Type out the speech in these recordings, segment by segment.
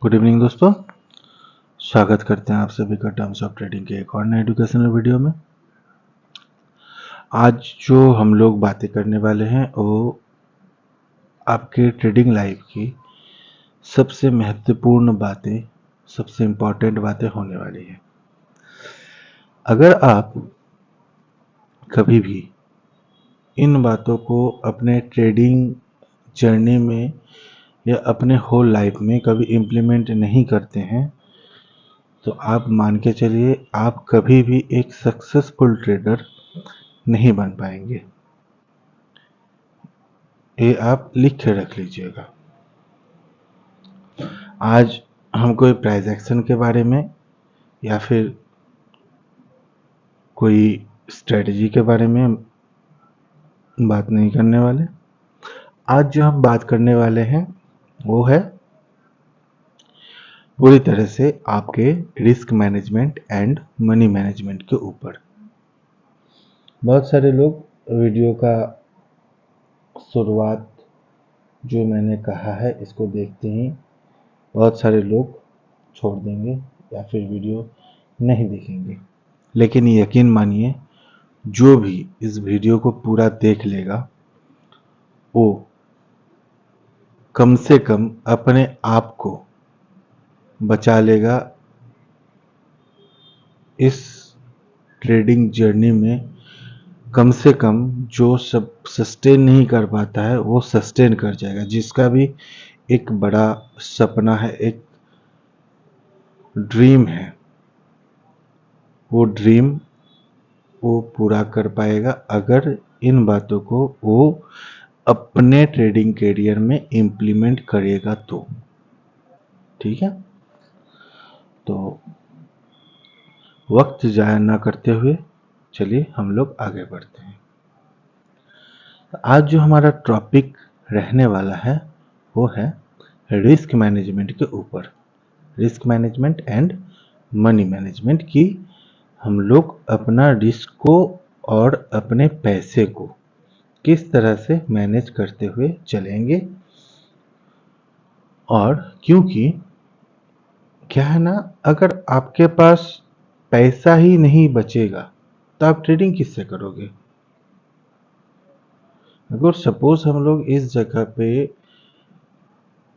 Good evening दोस्तों, स्वागत करते हैं आप सभी का टर्म्स ऑफ ट्रेडिंग के एक और नए एजुकेशनल वीडियो में। आज जो हम लोग बातें करने वाले हैं वो आपके ट्रेडिंग लाइफ की सबसे महत्वपूर्ण बातें, सबसे इम्पॉर्टेंट बातें होने वाली हैं। अगर आप कभी भी इन बातों को अपने ट्रेडिंग जर्नी में या अपने होल लाइफ में कभी इम्प्लीमेंट नहीं करते हैं तो आप मान के चलिए आप कभी भी एक सक्सेसफुल ट्रेडर नहीं बन पाएंगे। ये आप लिख के रख लीजिएगा। आज हम कोई प्राइस एक्शन के बारे में या फिर कोई स्ट्रेटजी के बारे में बात नहीं करने वाले। आज जो हम बात करने वाले हैं वो है पूरी तरह से आपके risk management and money management के ऊपर। बहुत सारे लोग वीडियो का शुरुआत जो मैंने कहा है इसको देखते ही बहुत सारे लोग छोड़ देंगे या फिर वीडियो नहीं देखेंगे, लेकिन यकीन मानिए जो भी इस वीडियो को पूरा देख लेगा वो कम से कम अपने आप को बचा लेगा इस ट्रेडिंग जर्नी में। कम से कम जो सब सस्टेन नहीं कर पाता है वो सस्टेन कर जाएगा। जिसका भी एक बड़ा सपना है, एक ड्रीम है, वो ड्रीम वो पूरा कर पाएगा अगर इन बातों को वो अपने ट्रेडिंग करियर में इम्प्लीमेंट करेगा तो। ठीक है, तो वक्त ज़ाया ना करते हुए चलिए हम लोग आगे बढ़ते हैं। आज जो हमारा टॉपिक रहने वाला है वो है रिस्क मैनेजमेंट के ऊपर। Risk management and money management की हम लोग अपना रिस्क को और अपने पैसे को किस तरह से मैनेज करते हुए चलेंगे। और क्योंकि क्या है ना, अगर आपके पास पैसा ही नहीं बचेगा तो आप ट्रेडिंग किससे करोगे। अगर सपोज हम लोग इस जगह पे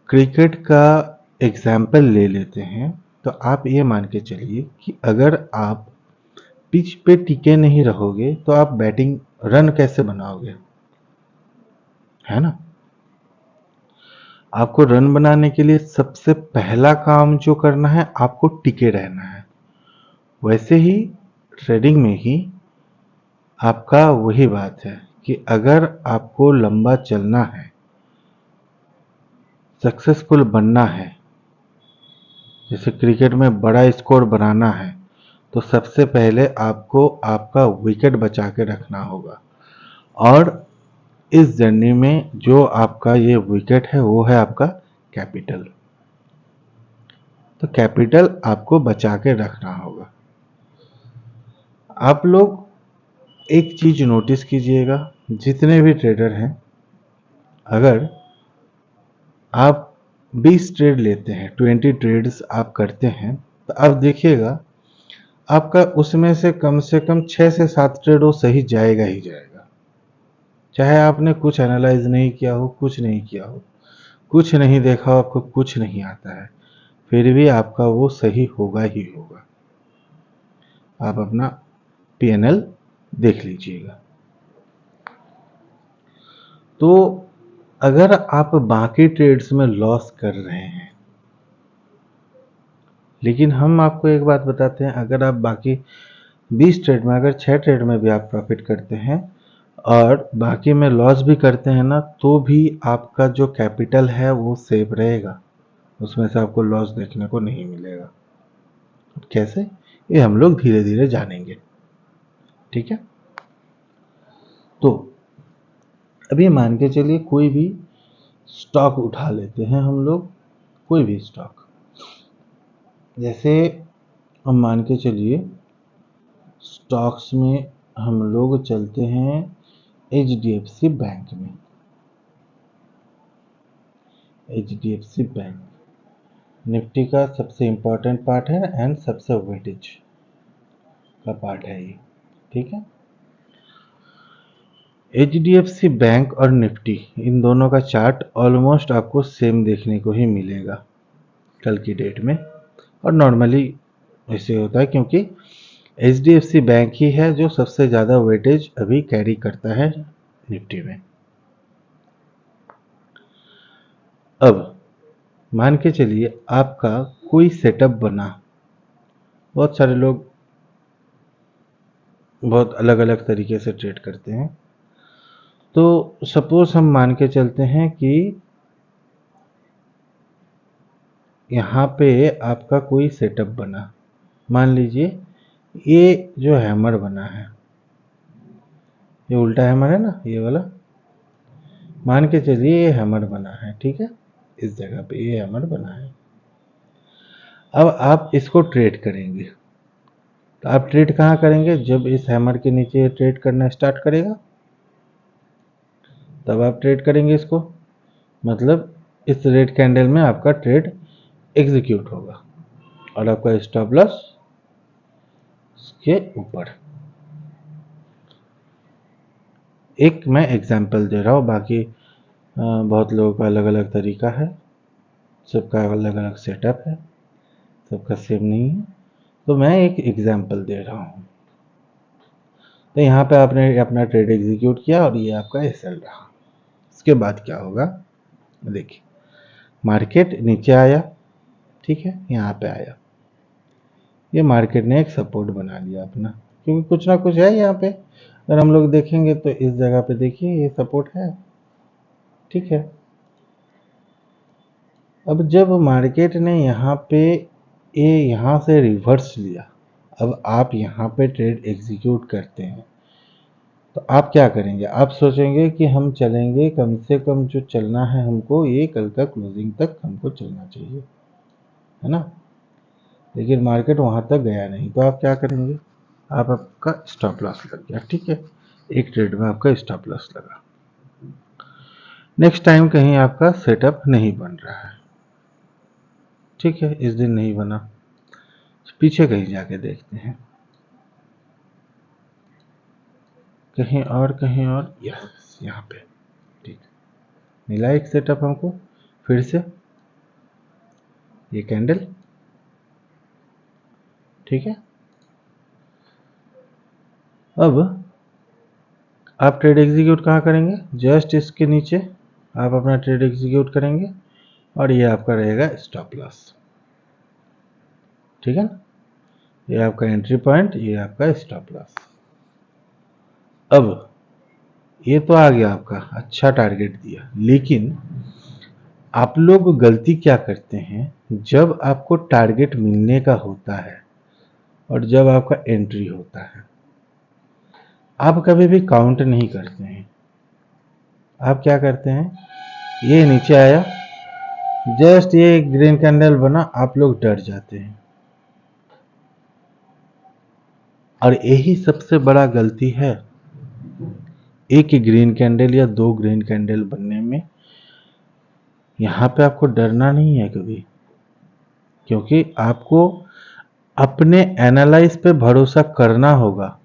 क्रिकेट का एग्जाम्पल ले लेते हैं तो आप ये मान के चलिए कि अगर आप पिच पे टिके नहीं रहोगे तो आप बैटिंग रन कैसे बनाओगे, है ना। आपको रन बनाने के लिए सबसे पहला काम जो करना है आपको टिके रहना है। वैसे ही ट्रेडिंग में ही आपका वही बात है कि अगर आपको लंबा चलना है, सक्सेसफुल बनना है, जैसे क्रिकेट में बड़ा स्कोर बनाना है तो सबसे पहले आपको आपका विकेट बचा के रखना होगा। और इस जर्नी में जो आपका ये विकेट है वो है आपका कैपिटल। तो कैपिटल आपको बचा के रखना होगा। आप लोग एक चीज नोटिस कीजिएगा, जितने भी ट्रेडर हैं, अगर आप 20 ट्रेड लेते हैं, 20 ट्रेड्स आप करते हैं, तो आप देखिएगा आपका उसमें से कम 6 से 7 ट्रेड वो सही जाएगा ही जाएगा। चाहे आपने कुछ एनालाइज नहीं किया हो, कुछ नहीं किया हो, कुछ नहीं देखा हो, आपको कुछ नहीं आता है, फिर भी आपका वो सही होगा ही होगा। आप अपना पीएनएल देख लीजिएगा। तो अगर आप बाकी ट्रेड्स में लॉस कर रहे हैं, लेकिन हम आपको एक बात बताते हैं, अगर आप बाकी 20 ट्रेड में अगर 6 ट्रेड में भी आप प्रॉफिट करते हैं और बाकी में लॉस भी करते हैं ना, तो भी आपका जो कैपिटल है वो सेफ रहेगा, उसमें से आपको लॉस देखने को नहीं मिलेगा। कैसे, ये हम लोग धीरे धीरे जानेंगे। ठीक है, तो अभी मान के चलिए कोई भी स्टॉक उठा लेते हैं हम लोग, कोई भी स्टॉक। जैसे हम मान के चलिए स्टॉक्स में हम लोग चलते हैं HDFC बैंक में। HDFC बैंक निफ्टी का सबसे इम्पोर्टेंट पार्ट है एंड सबसे वेटेज का पार्ट है ये, ठीक है। HDFC बैंक और निफ्टी इन दोनों का चार्ट ऑलमोस्ट आपको सेम देखने को ही मिलेगा कल की डेट में, और नॉर्मली ऐसे होता है क्योंकि HDFC बैंक ही है जो सबसे ज़्यादा वेटेज अभी कैरी करता है निफ्टी में। अब मान के चलिए आपका कोई सेटअप बना, बहुत सारे लोग बहुत अलग अलग तरीके से ट्रेड करते हैं, तो सपोज हम मान के चलते हैं कि यहाँ पे आपका कोई सेटअप बना, मान लीजिए ये जो हैमर बना है, ये उल्टा हैमर है ना ये वाला, मान के चलिए ये हैमर बना है, ठीक है, इस जगह पे ये हैमर बना है। अब आप इसको ट्रेड करेंगे, तो आप ट्रेड कहाँ करेंगे, जब इस हैमर के नीचे ये ट्रेड करना स्टार्ट करेगा तब आप ट्रेड करेंगे इसको, मतलब इस रेड कैंडल में आपका ट्रेड एग्जीक्यूट होगा और आपका स्टॉप लॉस के ऊपर। एक मैं एग्जांपल दे रहा हूँ, बाकी बहुत लोगों का अलग अलग तरीका है, सबका अलग अलग सेटअप है, सबका सेम नहीं है, तो मैं एक एग्जांपल दे रहा हूँ। तो यहाँ पे आपने अपना ट्रेड एग्जीक्यूट किया और ये आपका एसएल रहा। इसके बाद क्या होगा, देखिए मार्केट नीचे आया, ठीक है, यहाँ पे आया, ये मार्केट ने एक सपोर्ट बना लिया अपना, क्योंकि कुछ ना कुछ है यहाँ पे। अगर हम लोग देखेंगे तो इस जगह पे देखिए ये सपोर्ट है, ठीक है। अब जब मार्केट ने यहाँ पे ये यहाँ से रिवर्स लिया, अब आप यहाँ पे ट्रेड एग्जीक्यूट करते हैं, तो आप क्या करेंगे, आप सोचेंगे कि हम चलेंगे, कम से कम जो चलना है हमको ये कल का क्लोजिंग तक हमको चलना चाहिए, है ना। लेकिन मार्केट वहाँ तक गया नहीं, तो आप क्या करेंगे, आपका स्टॉप लॉस लग गया, ठीक है, एक ट्रेड में आपका स्टॉप लॉस लगा। नेक्स्ट टाइम कहीं आपका सेटअप नहीं बन रहा है, ठीक है, इस दिन नहीं बना, पीछे कहीं जाके देखते हैं, कहीं और, यस यहाँ पे, ठीक, मिला एक सेटअप हमको, फिर से ये कैंडल, ठीक है। अब आप ट्रेड एग्जीक्यूट कहाँ करेंगे, जस्ट इसके नीचे आप अपना ट्रेड एग्जीक्यूट करेंगे और ये आपका रहेगा स्टॉप लॉस, ठीक है ना, ये आपका एंट्री पॉइंट, ये आपका स्टॉप लॉस। अब ये तो आ गया आपका, अच्छा टारगेट दिया, लेकिन आप लोग गलती क्या करते हैं, जब आपको टारगेट मिलने का होता है और जब आपका एंट्री होता है, आप कभी भी काउंट नहीं करते हैं। आप क्या करते हैं, ये नीचे आया, जस्ट ये ग्रीन कैंडल बना, आप लोग डर जाते हैं, और यही सबसे बड़ा गलती है। एक ग्रीन कैंडल या दो ग्रीन कैंडल बनने में यहाँ पे आपको डरना नहीं है कभी, क्योंकि आपको अपने एनालाइज पे भरोसा करना होगा।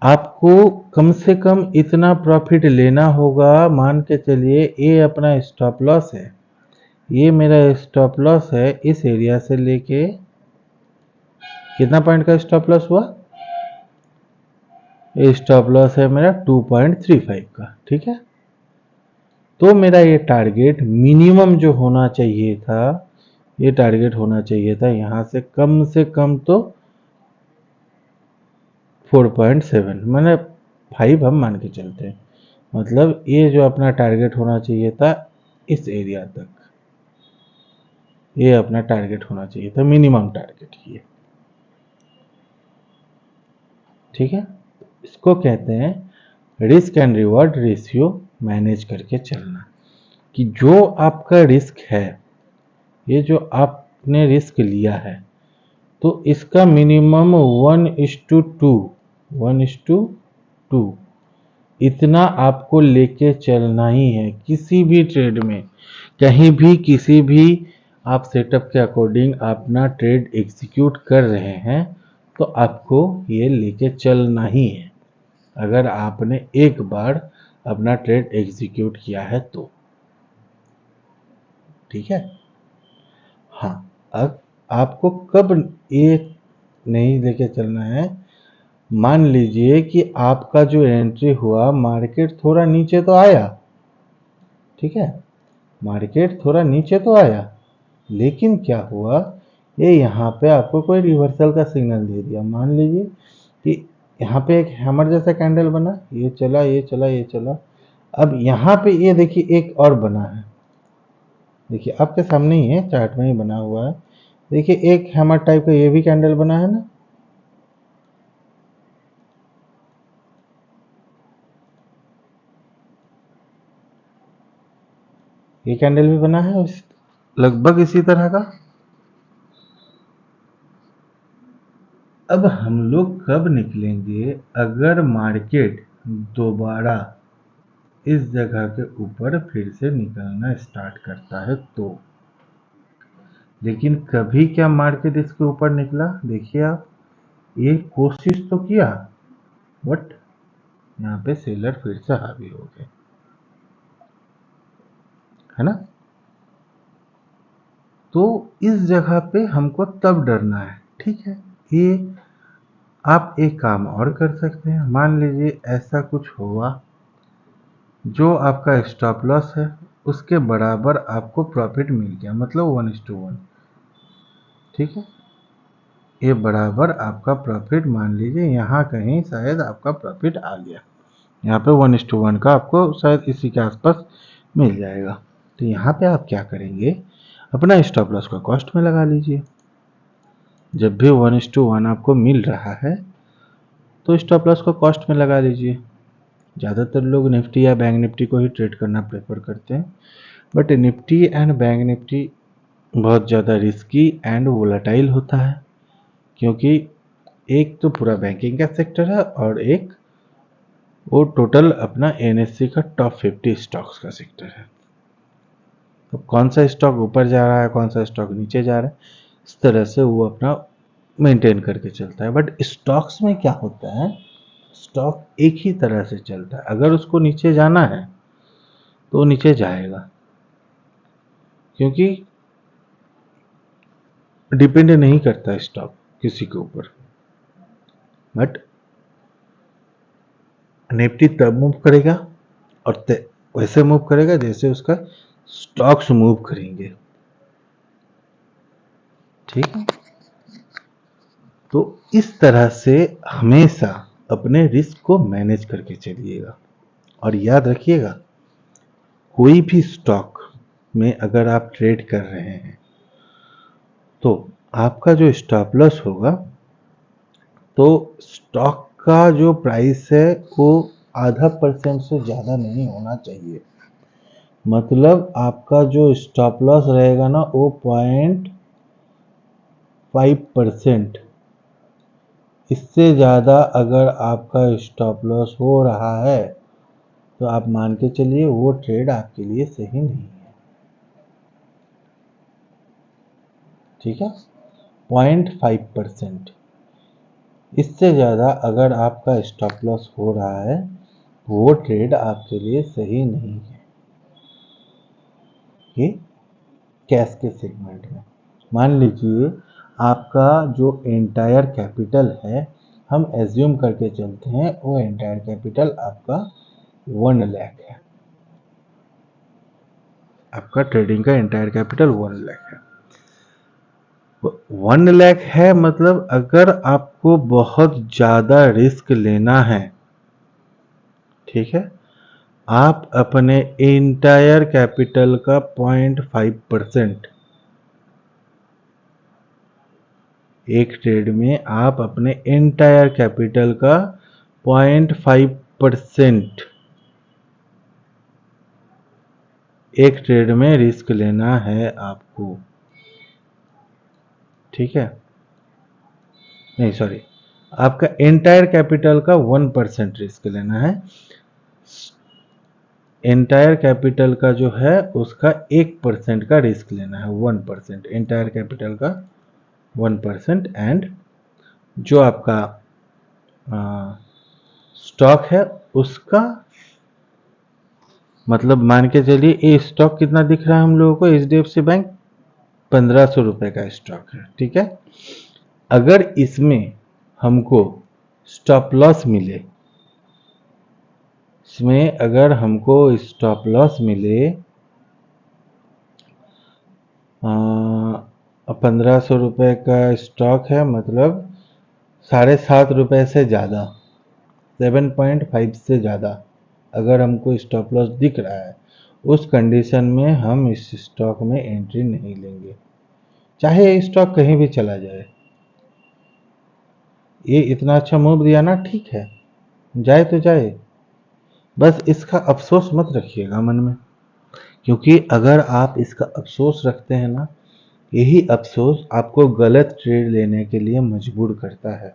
आपको कम से कम इतना प्रॉफिट लेना होगा, मान के चलिए ये अपना स्टॉप लॉस है, ये मेरा स्टॉप लॉस है, इस एरिया से लेके कितना पॉइंट का स्टॉप लॉस हुआ, ये स्टॉप लॉस है मेरा 2.35 का, ठीक है। तो मेरा ये टारगेट मिनिमम जो होना चाहिए था, ये टारगेट होना चाहिए था यहाँ से कम तो 4.7, मैंने 5 हम मान के चलते हैं, मतलब ये जो अपना टारगेट होना चाहिए था इस एरिया तक, ये अपना टारगेट होना चाहिए था, मिनिमम टारगेट ये, ठीक है। इसको कहते हैं risk and reward ratio manage करके चलना, कि जो आपका रिस्क है, ये जो आपने रिस्क लिया है, तो इसका मिनिमम 1:2 इतना आपको लेके चलना ही है, किसी भी ट्रेड में, कहीं भी, किसी भी आप सेटअप के अकॉर्डिंग अपना ट्रेड एग्जीक्यूट कर रहे हैं तो आपको ये लेके चलना ही है, अगर आपने एक बार अपना ट्रेड एग्जीक्यूट किया है तो। ठीक है। हाँ, अब आपको कब ये नहीं लेके चलना है, मान लीजिए कि आपका जो एंट्री हुआ, मार्केट थोड़ा नीचे तो आया, ठीक है, मार्केट थोड़ा नीचे तो आया, लेकिन क्या हुआ, ये यहाँ पे आपको कोई रिवर्सल का सिग्नल दे दिया। मान लीजिए कि यहाँ पे एक हैमर जैसा कैंडल बना, ये चला ये चला ये चला, अब यहाँ पे ये देखिए एक और बना है, देखिए आपके सामने ही है, चार्ट में ही बना हुआ है, देखिए एक हैमर टाइप का ये भी कैंडल बना है ना, ये कैंडल भी बना है लगभग इसी तरह का। अब हम लोग कब निकलेंगे, अगर मार्केट दोबारा इस जगह के ऊपर फिर से निकलना स्टार्ट करता है तो। लेकिन कभी क्या मार्केट इसके ऊपर निकला, देखिए आप, ये कोशिश तो किया, बट यहाँ पे सेलर फिर से हावी हो गए, है ना। तो इस जगह पे हमको तब डरना है। ठीक है, ये आप एक काम और कर सकते हैं, मान लीजिए ऐसा कुछ हुआ, जो आपका स्टॉप लॉस है उसके बराबर आपको प्रॉफिट मिल गया, मतलब 1:1। ठीक है, ये बराबर आपका प्रॉफिट, मान लीजिए यहाँ कहीं शायद आपका प्रॉफिट आ गया, यहाँ पे 1:1 का आपको शायद इसी के आसपास मिल जाएगा। तो यहाँ पे आप क्या करेंगे, अपना स्टॉप लॉस का कॉस्ट में लगा लीजिए। जब भी 1:1 आपको मिल रहा है तो स्टॉप लॉस को कॉस्ट में लगा लीजिए। ज़्यादातर लोग निफ्टी या बैंक निफ्टी को ही ट्रेड करना प्रेफर करते हैं, but Nifty and bank Nifty बहुत ज़्यादा रिस्की एंड वोलाटाइल होता है, क्योंकि एक तो पूरा बैंकिंग का सेक्टर है और एक वो टोटल अपना एनएससी का टॉप 50 स्टॉक्स का सेक्टर है। तो कौन सा स्टॉक ऊपर जा रहा है, कौन सा स्टॉक नीचे जा रहा है, इस तरह से वो अपना मेंटेन करके चलता है। बट स्टॉक्स में क्या होता है, स्टॉक एक ही तरह से चलता है, अगर उसको नीचे जाना है तो नीचे जाएगा, क्योंकि डिपेंड नहीं करता स्टॉक किसी के ऊपर। बट निफ्टी तब मूव करेगा और वैसे मूव करेगा जैसे उसका स्टॉक्स मूव करेंगे। ठीक है, तो इस तरह से हमेशा अपने रिस्क को मैनेज करके चलिएगा। और याद रखिएगा, कोई भी स्टॉक में अगर आप ट्रेड कर रहे हैं तो आपका जो स्टॉप लॉस होगा, तो स्टॉक का जो प्राइस है वो 0.5% से ज़्यादा नहीं होना चाहिए। मतलब आपका जो स्टॉप लॉस रहेगा ना, वो 0.5%, इससे ज़्यादा अगर आपका स्टॉप लॉस हो रहा है तो आप मान के चलिए वो ट्रेड आपके लिए सही नहीं है। ठीक है, 0.5%, इससे ज़्यादा अगर आपका स्टॉप लॉस हो रहा है वो ट्रेड आपके लिए सही नहीं है। ये कैश के सेगमेंट में मान लीजिए आपका जो एंटायर कैपिटल है, हम एज्यूम करके चलते हैं वो एंटायर कैपिटल आपका 1 लाख है, आपका ट्रेडिंग का एंटायर कैपिटल 1 लाख है। 1 लाख है, मतलब अगर आपको बहुत ज़्यादा रिस्क लेना है, ठीक है, आप अपने एंटायर कैपिटल का 0.5%, एक ट्रेड में आप अपने एंटायर कैपिटल का 0.5% एक ट्रेड में रिस्क लेना है आपको। ठीक है, नहीं सॉरी, आपका एंटायर कैपिटल का 1% रिस्क लेना है। एंटायर कैपिटल का जो है उसका 1% का रिस्क लेना है, 1%, एंटायर कैपिटल का 1%। एंड जो आपका स्टॉक है उसका, मतलब मान के चलिए ये स्टॉक कितना दिख रहा है हम लोगों को, HDFC बैंक 1500 रुपए का स्टॉक है, ठीक है। अगर इसमें हमको स्टॉप लॉस मिले, इसमें अगर हमको स्टॉप लॉस मिले 1500 रुपए का स्टॉक है, मतलब 7.5 रुपए से ज़्यादा, 7.5 से ज़्यादा अगर हमको स्टॉप लॉस दिख रहा है, उस कंडीशन में हम इस स्टॉक में एंट्री नहीं लेंगे, चाहे ये स्टॉक कहीं भी चला जाए। ये इतना अच्छा मूव दिया ना, ठीक है, जाए तो जाए, बस इसका अफसोस मत रखिएगा मन में, क्योंकि अगर आप इसका अफसोस रखते हैं ना, यही अफसोस आपको गलत ट्रेड लेने के लिए मजबूर करता है।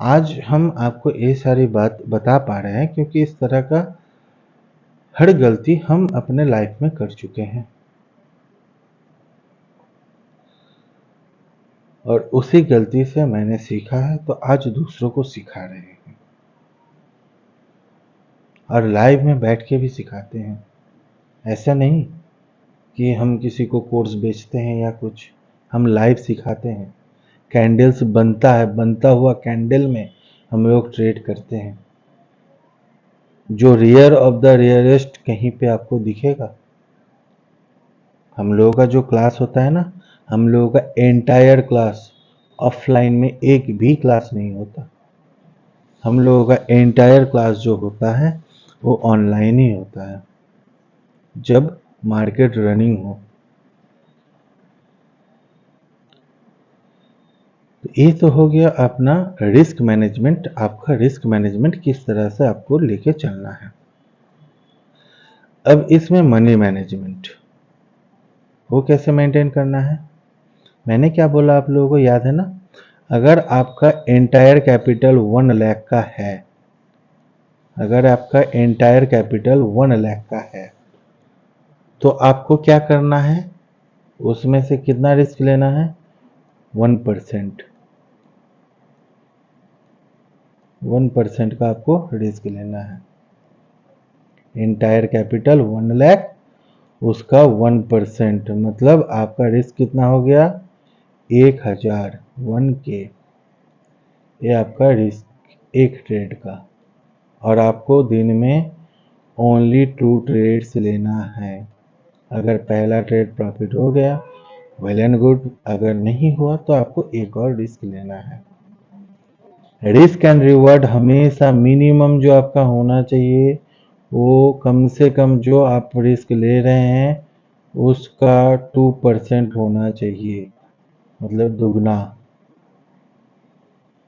आज हम आपको ये सारी बात बता पा रहे हैं क्योंकि इस तरह का हर गलती हम अपने लाइफ में कर चुके हैं, और उसी गलती से मैंने सीखा है, तो आज दूसरों को सिखा रहे हैं, और लाइव में बैठ के भी सिखाते हैं। ऐसा नहीं कि हम किसी को कोर्स बेचते हैं या कुछ, हम लाइव सिखाते हैं। कैंडल्स बनता है, बनता हुआ कैंडल में हम लोग ट्रेड करते हैं, जो रेयर ऑफ द रेयरेस्ट कहीं पे आपको दिखेगा। हम लोगों का जो क्लास होता है ना, हम लोगों का एंटायर क्लास ऑफलाइन में एक भी क्लास नहीं होता, हम लोगों का एंटायर क्लास जो होता है वो ऑनलाइन ही होता है, जब मार्केट रनिंग हो। तो ये तो हो गया अपना रिस्क मैनेजमेंट, आपका रिस्क मैनेजमेंट किस तरह से आपको लेके चलना है। अब इसमें मनी मैनेजमेंट वो कैसे मेंटेन करना है, मैंने क्या बोला आप लोगों को याद है ना। अगर आपका एंटायर कैपिटल 1 लाख का है, अगर आपका एंटायर कैपिटल 1 लाख का है, तो आपको क्या करना है, उसमें से कितना रिस्क लेना है, 1%, 1% का आपको रिस्क लेना है। एंटायर कैपिटल 1 लाख, उसका 1%, मतलब आपका रिस्क कितना हो गया, 1000, 1K। ये आपका रिस्क एक ट्रेड का, और आपको दिन में ओनली 2 ट्रेड्स लेना है। अगर पहला ट्रेड प्रॉफिट हो गया, वेल एंड गुड, अगर नहीं हुआ तो आपको एक और रिस्क लेना है। रिस्क एंड रिवॉर्ड हमेशा मिनिमम जो आपका होना चाहिए, वो कम से कम जो आप रिस्क ले रहे हैं उसका 2% होना चाहिए, मतलब दुगना।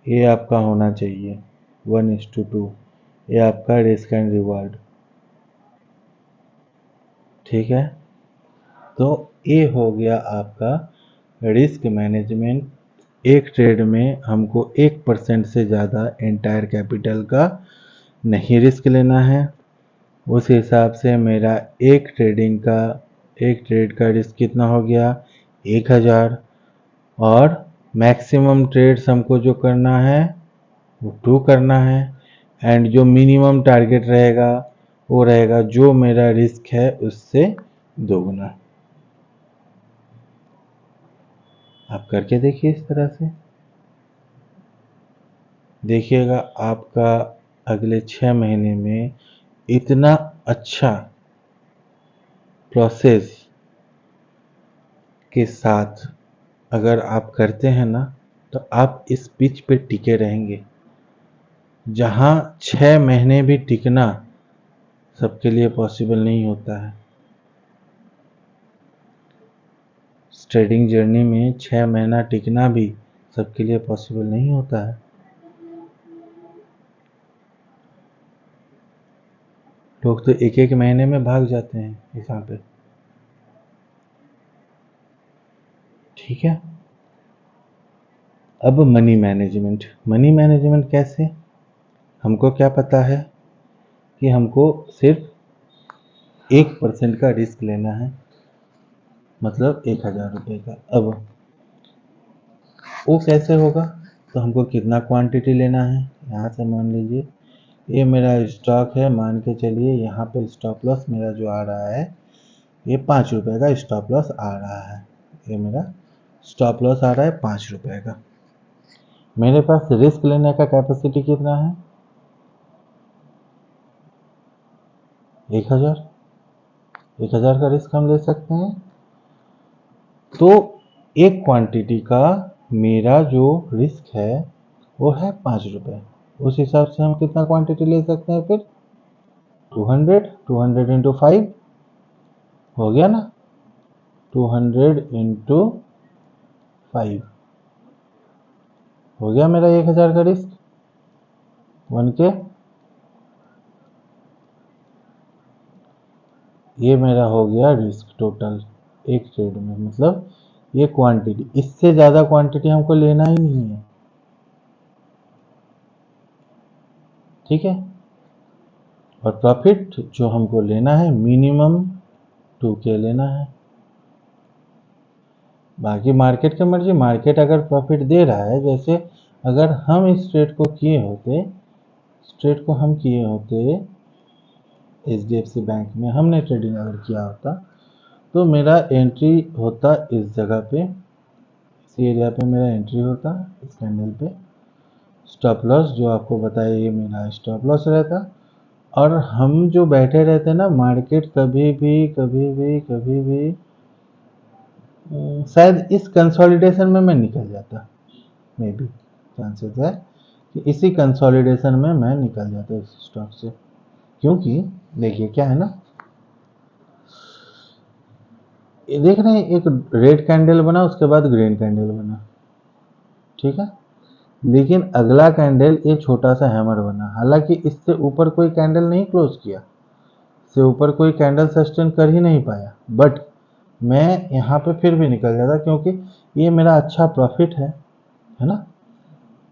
ये आपका होना चाहिए 1:2, ये आपका रिस्क एंड रिवॉर्ड, ठीक है। तो ये हो गया आपका रिस्क मैनेजमेंट। एक ट्रेड में हमको 1% से ज़्यादा एंटायर कैपिटल का नहीं रिस्क लेना है। उस हिसाब से मेरा एक ट्रेड का रिस्क कितना हो गया, 1000, और मैक्सिमम ट्रेड्स हमको जो करना है वो 2 करना है, एंड जो मिनिमम टारगेट रहेगा वो रहेगा जो मेरा रिस्क है उससे दोगुना। आप करके देखिए इस तरह से, देखिएगा आपका अगले 6 महीने में इतना अच्छा प्रोसेस के साथ अगर आप करते हैं ना, तो आप इस पिच पे टिके रहेंगे, जहां 6 महीने भी टिकना सबके लिए पॉसिबल नहीं होता है। ट्रेडिंग जर्नी में 6 महीना टिकना भी सबके लिए पॉसिबल नहीं होता है। लोग तो एक एक महीने में भाग जाते हैं यहाँ पे, ठीक है। अब मनी मैनेजमेंट, मनी मैनेजमेंट कैसे, हमको क्या पता है कि हमको सिर्फ 1% का रिस्क लेना है, मतलब 1000 रुपये का। अब वो कैसे होगा, तो हमको कितना क्वांटिटी लेना है, यहाँ से मान लीजिए ये मेरा स्टॉक है, मान के चलिए यहाँ पे स्टॉप लॉस मेरा जो आ रहा है ये 5 रुपये का स्टॉप लॉस आ रहा है। ये मेरा स्टॉप लॉस आ रहा है 5 रुपये का। मेरे पास रिस्क लेने का कैपेसिटी कितना है, 1000। 1000 का रिस्क हम ले सकते हैं। तो एक क्वांटिटी का मेरा जो रिस्क है वो है 5 रुपये। उस हिसाब से हम कितना क्वांटिटी ले सकते हैं फिर, 200 इंटू 5 हो गया ना, 200 इंटू 5 हो गया मेरा 1000 का रिस्क 1K। ये मेरा हो गया रिस्क टोटल एक ट्रेड में, मतलब ये क्वांटिटी, इससे ज़्यादा क्वांटिटी हमको लेना ही नहीं है, ठीक है। और प्रॉफिट जो हमको लेना है मिनिमम 2K लेना है। बाकी मार्केट की मर्जी, मार्केट अगर प्रॉफिट दे रहा है, जैसे अगर हम इस ट्रेड को किए होते, इस ट्रेड को हम किए होते HDFC बैंक में, हमने ट्रेडिंग अगर किया होता तो मेरा एंट्री होता इस जगह पे, इसी एरिया पे मेरा एंट्री होता, इस कैंडल पे। स्टॉप लॉस जो आपको बताया ये मेरा स्टॉप लॉस रहता, और हम जो बैठे रहते ना, मार्केट कभी भी शायद इस कंसोलिडेशन में मैं निकल जाता, मे बी चांसेस है कि इसी कंसोलिडेशन में मैं निकल जाता इस स्टॉक से। क्योंकि देखिए क्या है ना, ये देख रहे हैं एक रेड कैंडल बना, उसके बाद ग्रीन कैंडल बना, ठीक है। लेकिन अगला कैंडल ये छोटा सा हैमर बना, हालांकि इससे ऊपर कोई कैंडल नहीं क्लोज किया, इससे ऊपर कोई कैंडल सस्टेन कर ही नहीं पाया, बट मैं यहाँ पे फिर भी निकल जाता, क्योंकि ये मेरा अच्छा प्रॉफिट है ना।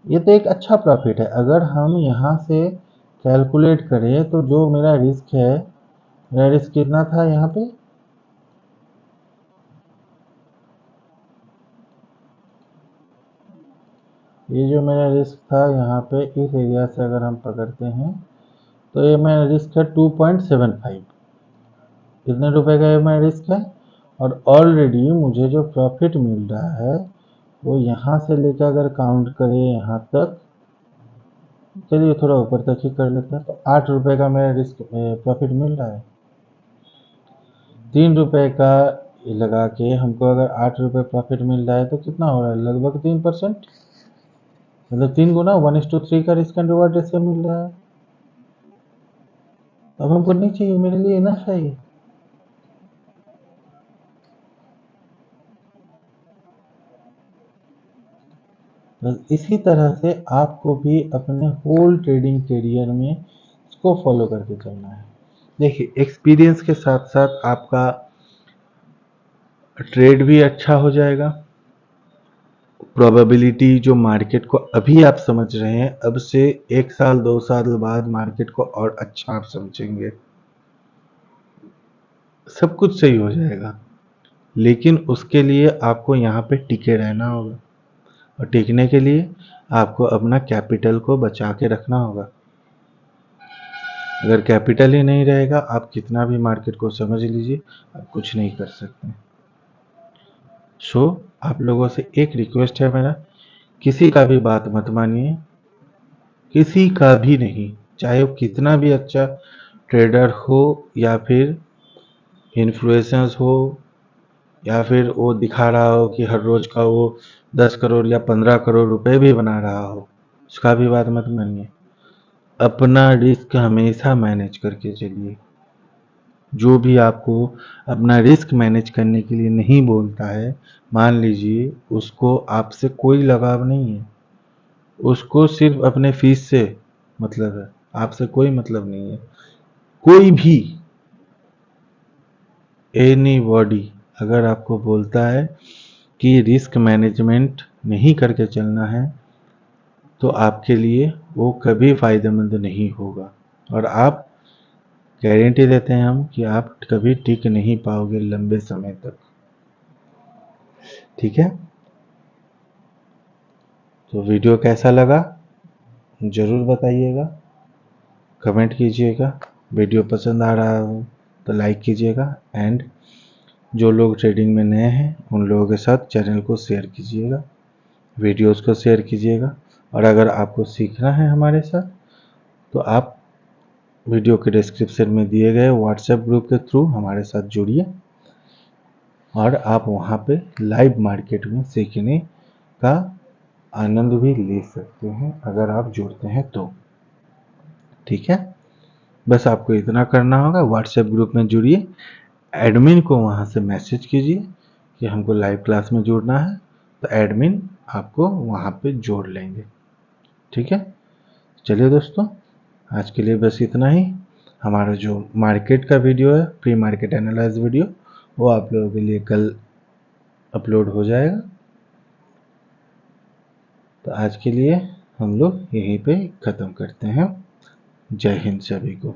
ये तो एक अच्छा प्रॉफिट है। अगर हम यहाँ से कैलकुलेट करें तो जो मेरा रिस्क है, मेरा रिस्क कितना था यहाँ पे, ये जो मेरा रिस्क था यहाँ पे इस एरिया से अगर हम पकड़ते हैं तो ये मेरा रिस्क है 2.75। कितने रुपए का ये मेरा रिस्क है, और ऑलरेडी मुझे जो प्रॉफिट मिल रहा है वो यहाँ से लेकर अगर काउंट करें यहाँ तक, चलिए थोड़ा ऊपर तक ही कर लेते हैं, तो 8 रुपये का मेरा रिस्क प्रॉफिट मिल रहा है। 3 रुपये का लगा के हमको अगर 8 रुपये प्रॉफिट मिल रहा है तो कितना हो रहा है, लगभग 3%, मतलब 3 गुना 1:3 का रिस्क एंड रिवॉर्ड रेशियो मिल रहा है। अब हमको नहीं चाहिए, मेरे लिए ना चाहिए। बस इसी तरह से आपको भी अपने होल ट्रेडिंग करियर में इसको फॉलो करके चलना है। देखिए एक्सपीरियंस के साथ साथ आपका ट्रेड भी अच्छा हो जाएगा, प्रोबेबिलिटी जो मार्केट को अभी आप समझ रहे हैं, अब से 1 साल 2 साल बाद मार्केट को और अच्छा आप समझेंगे, सब कुछ सही हो जाएगा। लेकिन उसके लिए आपको यहाँ पे टिके रहना होगा, और टिकने के लिए आपको अपना कैपिटल को बचा के रखना होगा। अगर कैपिटल ही नहीं रहेगा, आप कितना भी मार्केट को समझ लीजिए, आप कुछ नहीं कर सकते। सो आप लोगों से एक रिक्वेस्ट है मेरा, किसी का भी बात मत मानिए, किसी का भी नहीं, चाहे वो कितना भी अच्छा ट्रेडर हो, या फिर इन्फ्लुएंसर्स हो, या फिर वो दिखा रहा हो कि हर रोज का वो 10 करोड़ या 15 करोड़ रुपए भी बना रहा हो, उसका भी बात मत मानिए। अपना रिस्क हमेशा मैनेज करके चलिए। जो भी आपको अपना रिस्क मैनेज करने के लिए नहीं बोलता है, मान लीजिए उसको आपसे कोई लगाव नहीं है, उसको सिर्फ अपने फीस से मतलब है, आपसे कोई मतलब नहीं है। कोई भी एनी बॉडी अगर आपको बोलता है कि रिस्क मैनेजमेंट नहीं करके चलना है, तो आपके लिए वो कभी फायदेमंद नहीं होगा, और आप गारंटी देते हैं हम कि आप कभी टिक नहीं पाओगे लंबे समय तक। ठीक है, तो वीडियो कैसा लगा ज़रूर बताइएगा, कमेंट कीजिएगा। वीडियो पसंद आ रहा हो तो लाइक कीजिएगा, एंड जो लोग ट्रेडिंग में नए हैं उन लोगों के साथ चैनल को शेयर कीजिएगा, वीडियोस को शेयर कीजिएगा। और अगर आपको सीखना है हमारे साथ तो आप वीडियो के डिस्क्रिप्शन में दिए गए व्हाट्सएप ग्रुप के थ्रू हमारे साथ जुड़िए, और आप वहाँ पे लाइव मार्केट में सीखने का आनंद भी ले सकते हैं अगर आप जुड़ते हैं तो। ठीक है, बस आपको इतना करना होगा, व्हाट्सएप ग्रुप में जुड़िए, एडमिन को वहाँ से मैसेज कीजिए कि हमको लाइव क्लास में जुड़ना है, तो एडमिन आपको वहाँ पे जोड़ लेंगे। ठीक है, चलिए दोस्तों, आज के लिए बस इतना ही। हमारा जो मार्केट का वीडियो है, प्री मार्केट एनालाइज वीडियो, वो आप लोगों के लिए कल अपलोड हो जाएगा। तो आज के लिए हम लोग यहीं पे ख़त्म करते हैं। जय हिंद सभी को।